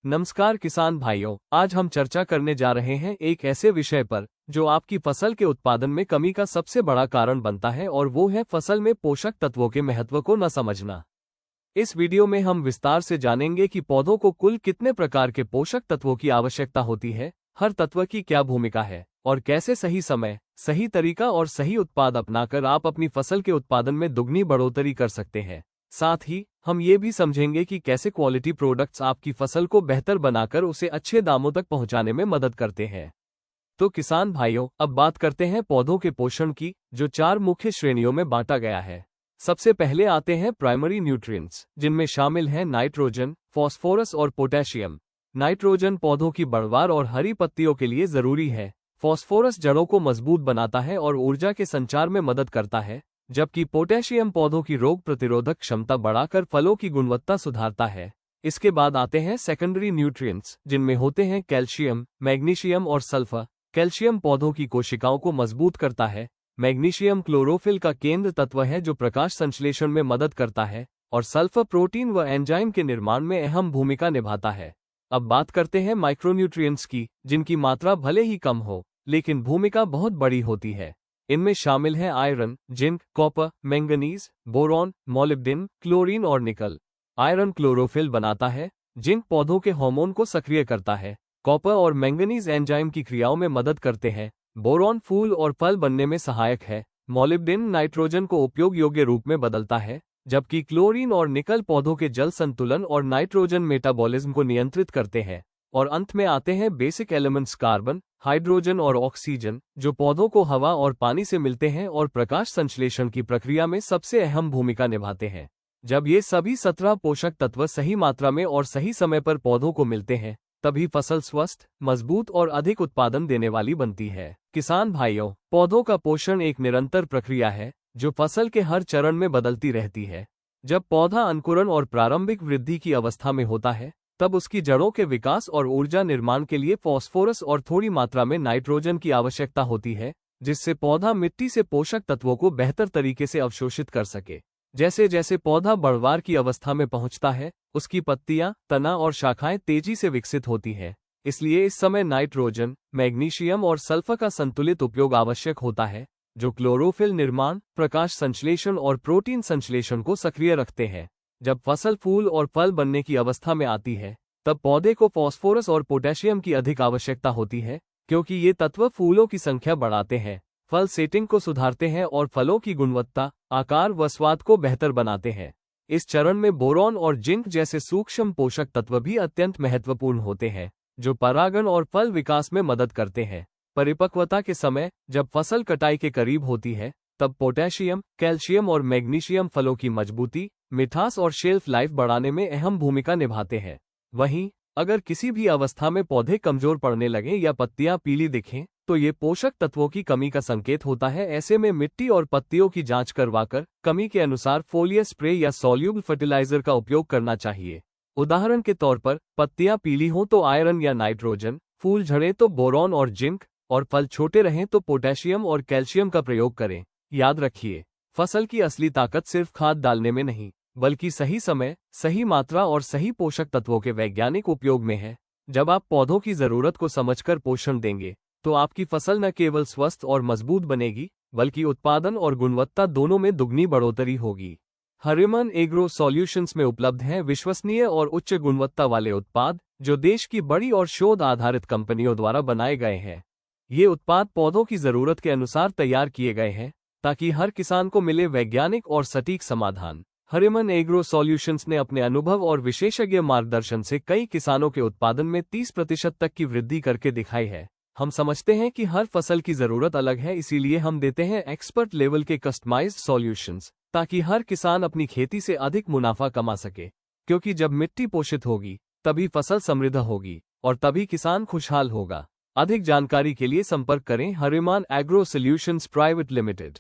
नमस्कार किसान भाइयों, आज हम चर्चा करने जा रहे हैं एक ऐसे विषय पर जो आपकी फसल के उत्पादन में कमी का सबसे बड़ा कारण बनता है और वो है फसल में पोषक तत्वों के महत्व को न समझना। इस वीडियो में हम विस्तार से जानेंगे कि पौधों को कुल कितने प्रकार के पोषक तत्वों की आवश्यकता होती है, हर तत्व की क्या भूमिका है और कैसे सही समय, सही तरीका और सही उत्पाद अपनाकर आप अपनी फसल के उत्पादन में दुगनी बढ़ोतरी कर सकते हैं। साथ ही हम ये भी समझेंगे कि कैसे क्वालिटी प्रोडक्ट्स आपकी फसल को बेहतर बनाकर उसे अच्छे दामों तक पहुंचाने में मदद करते हैं। तो किसान भाइयों, अब बात करते हैं पौधों के पोषण की, जो 4 मुख्य श्रेणियों में बांटा गया है। सबसे पहले आते हैं प्राइमरी न्यूट्रिएंट्स, जिनमें शामिल हैं नाइट्रोजन, फास्फोरस और पोटेशियम। नाइट्रोजन पौधों की बढ़वार और हरी पत्तियों के लिए जरूरी है। फास्फोरस जड़ों को मजबूत बनाता है और ऊर्जा के संचार में मदद करता है, जबकि पोटेशियम पौधों की रोग प्रतिरोधक क्षमता बढ़ाकर फलों की गुणवत्ता सुधारता है। इसके बाद आते हैं सेकेंडरी न्यूट्रिएंट्स, जिनमें होते हैं कैल्शियम, मैग्नीशियम और सल्फर। कैल्शियम पौधों की कोशिकाओं को मजबूत करता है। मैग्नीशियम क्लोरोफिल का केंद्र तत्व है जो प्रकाश संश्लेषण में मदद करता है, और सल्फर प्रोटीन व एंजाइम के निर्माण में अहम भूमिका निभाता है। अब बात करते हैं माइक्रोन्यूट्रिएंट्स की, जिनकी मात्रा भले ही कम हो, लेकिन भूमिका बहुत बड़ी होती है। इनमें शामिल हैं iron, zinc, copper, manganese, boron, molybdenum, chlorine और निकल। आयरन क्लोरोफिल बनाता है, जिंक पौधों के हार्मोन को सक्रिय करता है, कॉपर और मैंगनीज एंजाइम की क्रियाओं में मदद करते हैं, बोरॉन फूल और फल बनने में सहायक है, मोलिब्डेन नाइट्रोजन को उपयोग योग्य रूप में बदलता है, जबकि क्लोरीन और निकल पौधों के जल संतुलन और नाइट्रोजन मेटाबॉलिज्म को नियंत्रित करते हैं। और अंत में आते हैं बेसिक एलिमेंट्स कार्बन, हाइड्रोजन और ऑक्सीजन, जो पौधों को हवा और पानी से मिलते हैं और प्रकाश संश्लेषण की प्रक्रिया में सबसे अहम भूमिका निभाते हैं। जब ये सभी 17 पोषक तत्व सही मात्रा में और सही समय पर पौधों को मिलते हैं, तभी फसल स्वस्थ, मजबूत और अधिक उत्पादन देने वाली बनती है। किसान भाइयों, पौधों का पोषण एक निरंतर प्रक्रिया है जो फसल के हर चरण में बदलती रहती है। जब पौधा अंकुरण और प्रारंभिक वृद्धि की अवस्था में होता है, तब उसकी जड़ों के विकास और ऊर्जा निर्माण के लिए फास्फोरस और थोड़ी मात्रा में नाइट्रोजन की आवश्यकता होती है, जिससे पौधा मिट्टी से पोषक तत्वों को बेहतर तरीके से अवशोषित कर सके। जैसे जैसे पौधा बढ़वार की अवस्था में पहुंचता है, उसकी पत्तियां, तना और शाखाएं तेजी से विकसित होती हैं। इसलिए इस समय नाइट्रोजन, मैग्नीशियम और सल्फर का संतुलित उपयोग आवश्यक होता है, जो क्लोरोफिल निर्माण, प्रकाश संश्लेषण और प्रोटीन संश्लेषण को सक्रिय रखते हैं। जब फसल फूल और फल बनने की अवस्था में आती है, तब पौधे को फास्फोरस और पोटेशियम की अधिक आवश्यकता होती है, क्योंकि ये तत्व फूलों की संख्या बढ़ाते हैं, फल सेटिंग को सुधारते हैं और फलों की गुणवत्ता, आकार व स्वाद को बेहतर बनाते हैं। इस चरण में बोरॉन और जिंक जैसे सूक्ष्म पोषक तत्व भी अत्यंत महत्वपूर्ण होते हैं, जो परागण और फल विकास में मदद करते हैं। परिपक्वता के समय, जब फसल कटाई के करीब होती है, तब पोटेशियम, कैल्शियम और मैग्नीशियम फलों की मजबूती, मिठास और शेल्फ लाइफ बढ़ाने में अहम भूमिका निभाते हैं। वहीं अगर किसी भी अवस्था में पौधे कमजोर पड़ने लगें या पत्तियां पीली दिखें, तो ये पोषक तत्वों की कमी का संकेत होता है। ऐसे में मिट्टी और पत्तियों की जांच करवाकर कमी के अनुसार फोलियर स्प्रे या सॉल्यूबल फर्टिलाइजर का उपयोग करना चाहिए। उदाहरण के तौर पर, पत्तियां पीली हों तो आयरन या नाइट्रोजन, फूल झड़े तो बोरॉन और जिंक, और फल छोटे रहें तो पोटेशियम और कैल्शियम का प्रयोग करें। याद रखिए, फसल की असली ताकत सिर्फ खाद डालने में नहीं, बल्कि सही समय, सही मात्रा और सही पोषक तत्वों के वैज्ञानिक उपयोग में है। जब आप पौधों की जरूरत को समझकर पोषण देंगे, तो आपकी फसल न केवल स्वस्थ और मजबूत बनेगी, बल्कि उत्पादन और गुणवत्ता दोनों में दुगनी बढ़ोतरी होगी। हरिमन एग्रो सॉल्यूशंस में उपलब्ध हैं विश्वसनीय और उच्च गुणवत्ता वाले उत्पाद, जो देश की बड़ी और शोध आधारित कंपनियों द्वारा बनाए गए हैं। ये उत्पाद पौधों की जरूरत के अनुसार तैयार किए गए हैं, ताकि हर किसान को मिले वैज्ञानिक और सटीक समाधान। हरिमन एग्रो सॉल्यूशंस ने अपने अनुभव और विशेषज्ञ मार्गदर्शन से कई किसानों के उत्पादन में 30% तक की वृद्धि करके दिखाई है। हम समझते हैं कि हर फसल की जरूरत अलग है, इसीलिए हम देते हैं एक्सपर्ट लेवल के कस्टमाइज्ड सॉल्यूशंस, ताकि हर किसान अपनी खेती से अधिक मुनाफा कमा सके। क्योंकि जब मिट्टी पोषित होगी, तभी फसल समृद्ध होगी और तभी किसान खुशहाल होगा। अधिक जानकारी के लिए संपर्क करें Hariman agro solutions private limited.